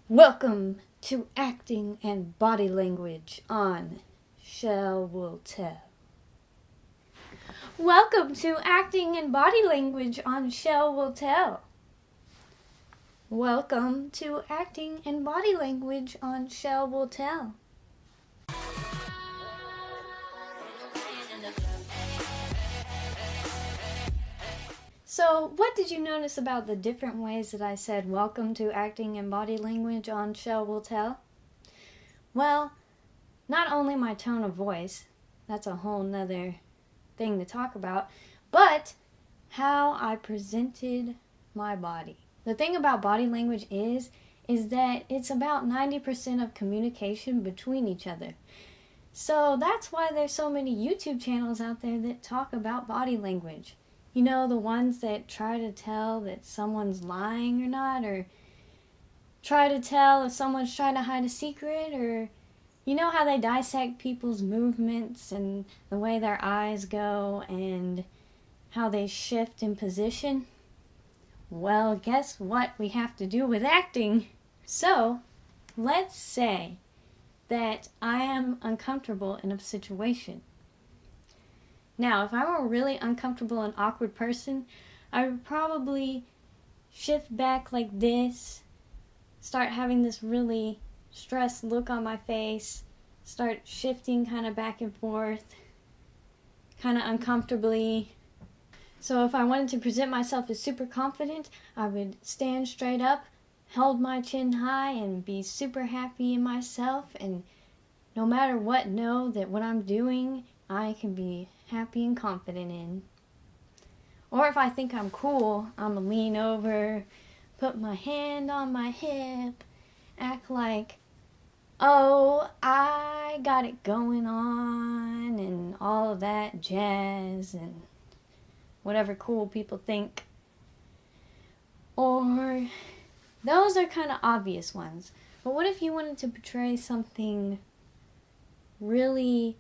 Welcome to Acting and Body Language on Shell Will Tell. Welcome to Acting and Body Language on Shell Will Tell. Welcome to Acting and Body Language on Shell Will Tell. So, what did you notice about the different ways that I said welcome to acting and body language on Shell Will Tell? Well, not only my tone of voice, that's a whole nother thing to talk about, but how I presented my body. The thing about body language is that it's about 90% of communication between each other. So that's why there's so many YouTube channels out there that talk about body language. You know, the ones that try to tell that someone's lying or not, or try to tell if someone's trying to hide a secret, or you know how they dissect people's movements and the way their eyes go and how they shift in position? Well, guess what we have to do with acting? So, let's say that I am uncomfortable in a situation. Now, if I'm a really uncomfortable and awkward person, I would probably shift back like this, start having this really stressed look on my face, start shifting kind of back and forth, kind of uncomfortably. So if I wanted to present myself as super confident, I would stand straight up, hold my chin high, and be super happy in myself, and no matter what, know that what I'm doing, I can be happy and confident in. Or if I think I'm cool, I'm gonna lean over, put my hand on my hip, act like, oh, I got it going on, and all of that jazz, and whatever cool people think. Or, those are kind of obvious ones. But what if you wanted to portray something really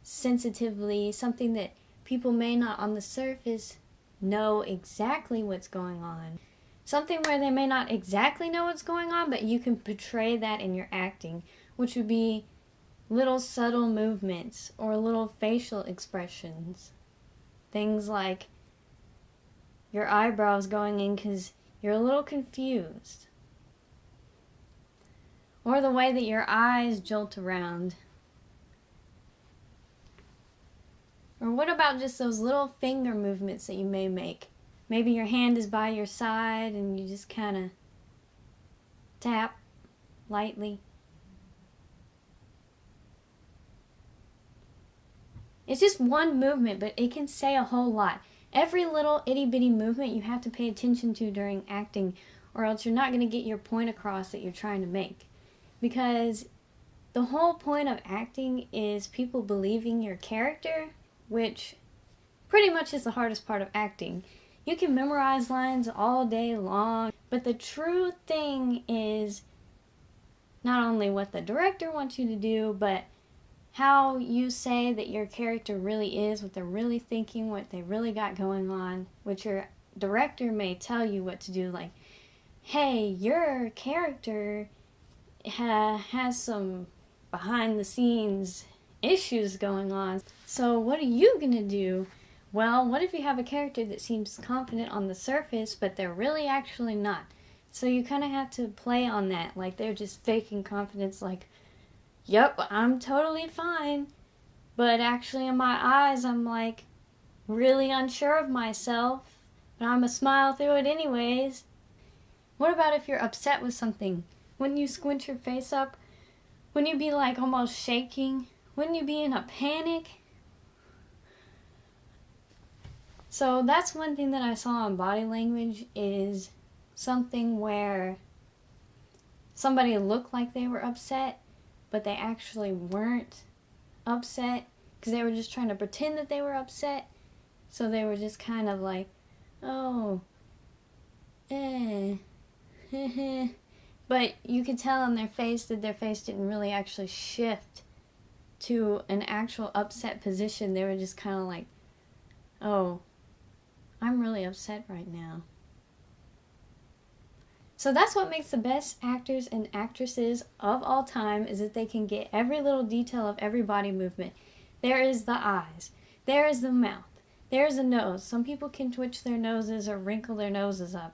sensitively, something that people may not on the surface know exactly what's going on? Something where they may not exactly know what's going on, but you can portray that in your acting, which would be little subtle movements or little facial expressions. Things like your eyebrows going in because you're a little confused. Or the way that your eyes jolt around. Or what about just those little finger movements that you may make? Maybe your hand is by your side and you just kind of tap lightly. It's just one movement, but it can say a whole lot. Every little itty-bitty movement you have to pay attention to during acting, or else you're not going to get your point across that you're trying to make. Because the whole point of acting is people believing your character, which pretty much is the hardest part of acting. You can memorize lines all day long, but the true thing is not only what the director wants you to do, but how you say that your character really is, what they're really thinking, what they really got going on, which your director may tell you what to do, like, hey, your character has some behind-the-scenes issues going on. So what are you going to do? Well, what if you have a character that seems confident on the surface, but they're really actually not? So you kind of have to play on that, like they're just faking confidence, like, yep, I'm totally fine. But actually in my eyes, I'm like really unsure of myself, but I'm gonna smile through it anyways. What about if you're upset with something? Wouldn't you squint your face up? Wouldn't you be like almost shaking? Wouldn't you be in a panic? So that's one thing that I saw in body language, is something where somebody looked like they were upset, but they actually weren't upset because they were just trying to pretend that they were upset. So they were just kind of like, oh, but you could tell on their face that their face didn't really actually shift to an actual upset position. They were just kind of like, oh, I'm really upset right now. So that's what makes the best actors and actresses of all time, is that they can get every little detail of every body movement. There is the eyes. There is the mouth. There's the nose. Some people can twitch their noses or wrinkle their noses up.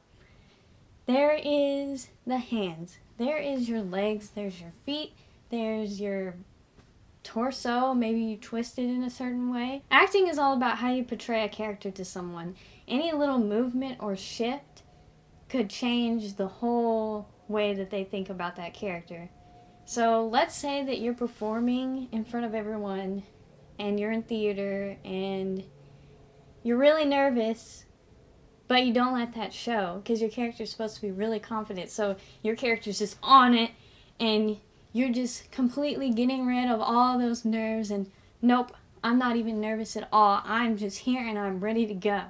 There is the hands. There is your legs. There's your feet. There's your torso. Maybe you twist it in a certain way. Acting is all about how you portray a character to someone. Any little movement or shift could change the whole way that they think about that character. So let's say that you're performing in front of everyone and you're in theater and you're really nervous, but you don't let that show because your character's supposed to be really confident. So your character's just on it and you're just completely getting rid of all those nerves and nope, I'm not even nervous at all. I'm just here and I'm ready to go.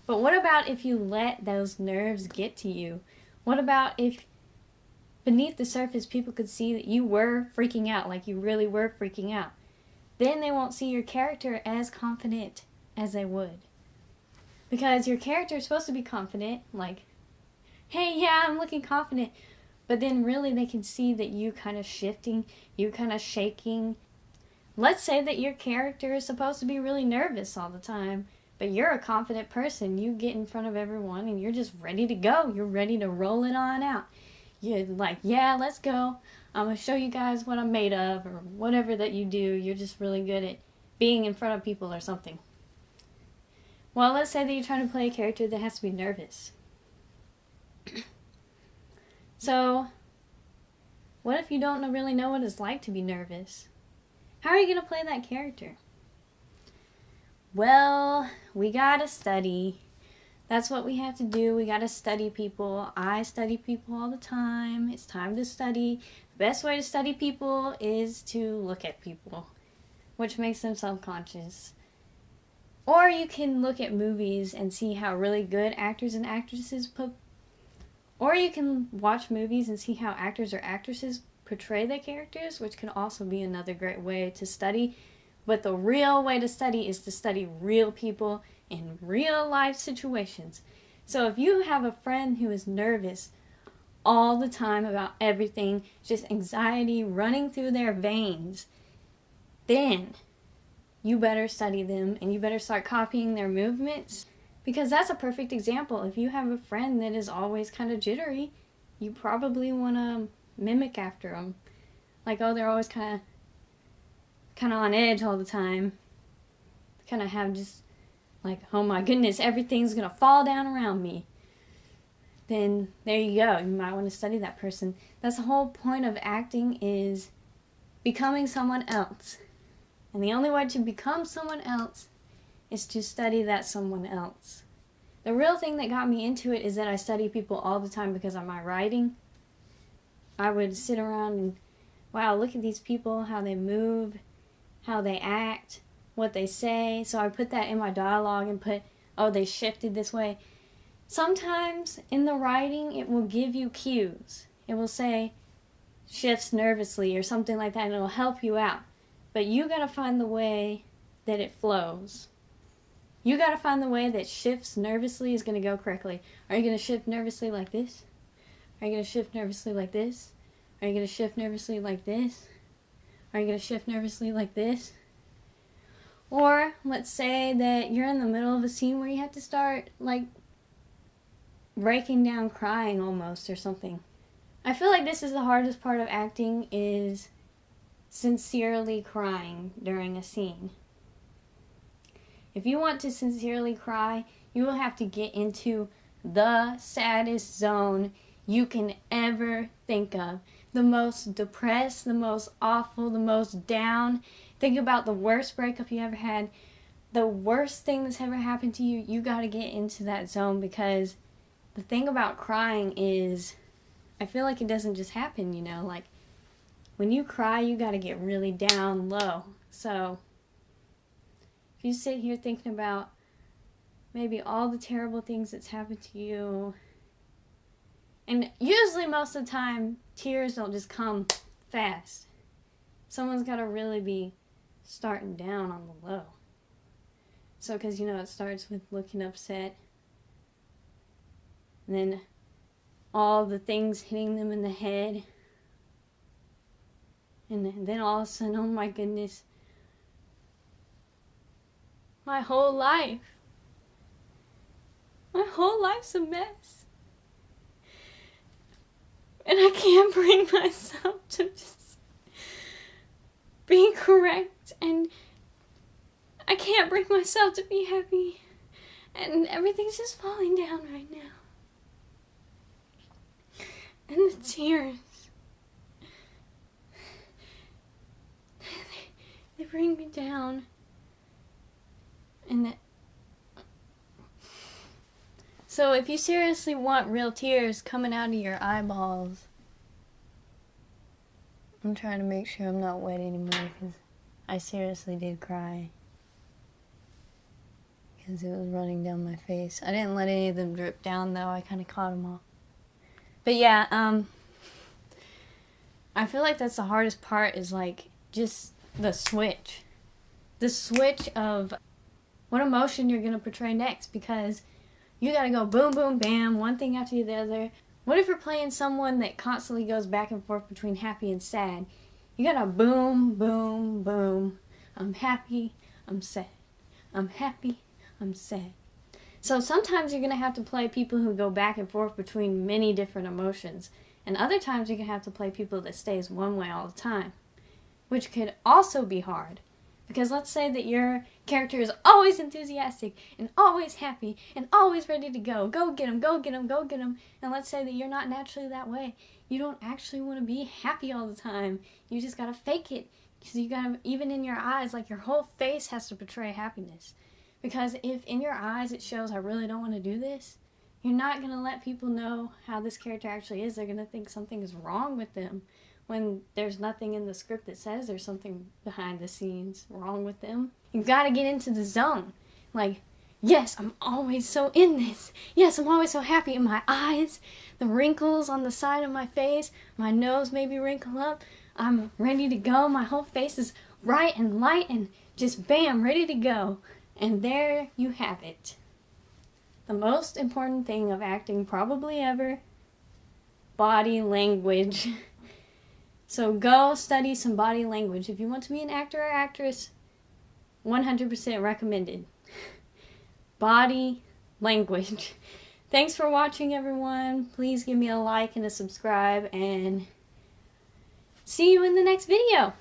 But what about if you let those nerves get to you? What about if beneath the surface people could see that you were freaking out, like you really were freaking out? Then they won't see your character as confident as they would. Because your character is supposed to be confident, like, hey, yeah, I'm looking confident. But then really they can see that you kind of shifting, you kind of shaking. Let's say that your character is supposed to be really nervous all the time. But you're a confident person. You get in front of everyone and you're just ready to go. You're ready to roll it on out. You're like, yeah, let's go. I'm going to show you guys what I'm made of, or whatever that you do. You're just really good at being in front of people or something. Well, let's say that you're trying to play a character that has to be nervous. So, what if you don't really know what it's like to be nervous? How are you going to play that character? Well, we gotta study. That's what we have to do. We gotta study people. I study people all the time. It's time to study. The best way to study people is to look at people, which makes them self-conscious. Or you can look at movies and see how really good actors and actresses or you can watch movies and see how actors or actresses portray their characters, which can also be another great way to study. But the real way to study is to study real people in real life situations. So if you have a friend who is nervous all the time about everything, just anxiety running through their veins, then you better study them and you better start copying their movements. Because that's a perfect example. If you have a friend that is always kind of jittery, you probably want to mimic after them. Like, oh, they're always kind of on edge all the time. Kind of have just like, oh my goodness, everything's going to fall down around me. Then there you go. You might want to study that person. That's the whole point of acting, is becoming someone else. And the only way to become someone else is to study that someone else. The real thing that got me into it is that I study people all the time because of my writing. I would sit around and, wow, look at these people, how they move, how they act, what they say. So I put that in my dialogue and put, oh, they shifted this way. Sometimes in the writing, it will give you cues. It will say, shifts nervously or something like that, and it will help you out. But you got to find the way that it flows. You got to find the way that shifts nervously is going to go correctly. Are you going to shift nervously like this? Are you going to shift nervously like this? Are you going to shift nervously like this? Are you going to shift nervously like this? Or let's say that you're in the middle of a scene where you have to start like breaking down crying almost or something. I feel like this is the hardest part of acting, is sincerely crying during a scene. If you want to sincerely cry, you will have to get into the saddest zone you can ever think of. The most depressed, the most awful, the most down. Think about the worst breakup you ever had. The worst thing that's ever happened to you. You got to get into that zone, because the thing about crying is, I feel like it doesn't just happen, you know. Like, when you cry, you got to get really down low. So if you sit here thinking about maybe all the terrible things that's happened to you, and usually most of the time, tears don't just come fast. Someone's got to really be starting down on the low. So, because, you know, it starts with looking upset. And then all the things hitting them in the head. And then all of a sudden, oh my goodness, my whole life's a mess. And I can't bring myself to just be correct, and I can't bring myself to be happy, and everything's just falling down right now. And the tears, they bring me down. And so if you seriously want real tears coming out of your eyeballs, I'm trying to make sure I'm not wet anymore, because I seriously did cry. Because it was running down my face. I didn't let any of them drip down though, I kind of caught them all. But yeah, I feel like that's the hardest part, is like just the switch. The switch of what emotion you're going to portray next, because you got to go boom, boom, bam, one thing after the other. What if you're playing someone that constantly goes back and forth between happy and sad? You got to boom, boom, boom. I'm happy, I'm sad. I'm happy, I'm sad. So sometimes you're going to have to play people who go back and forth between many different emotions. And other times you're going to have to play people that stays one way all the time, which could also be hard. Because let's say that your character is always enthusiastic and always happy and always ready to go. Go get him, go get him, go get him. And let's say that you're not naturally that way. You don't actually want to be happy all the time. You just got to fake it. Because you got to, even in your eyes, like your whole face has to portray happiness. Because if in your eyes it shows, I really don't want to do this, you're not going to let people know how this character actually is. They're going to think something is wrong with them, when there's nothing in the script that says there's something behind the scenes wrong with them. You've got to get into the zone. Like, yes, I'm always so in this. Yes, I'm always so happy. In my eyes, the wrinkles on the side of my face, my nose maybe wrinkle up. I'm ready to go. My whole face is bright and light and just bam, ready to go. And there you have it. The most important thing of acting probably ever, body language. So go study some body language. If you want to be an actor or actress, 100% recommended. Body language. Thanks for watching, everyone. Please give me a like and a subscribe, and see you in the next video.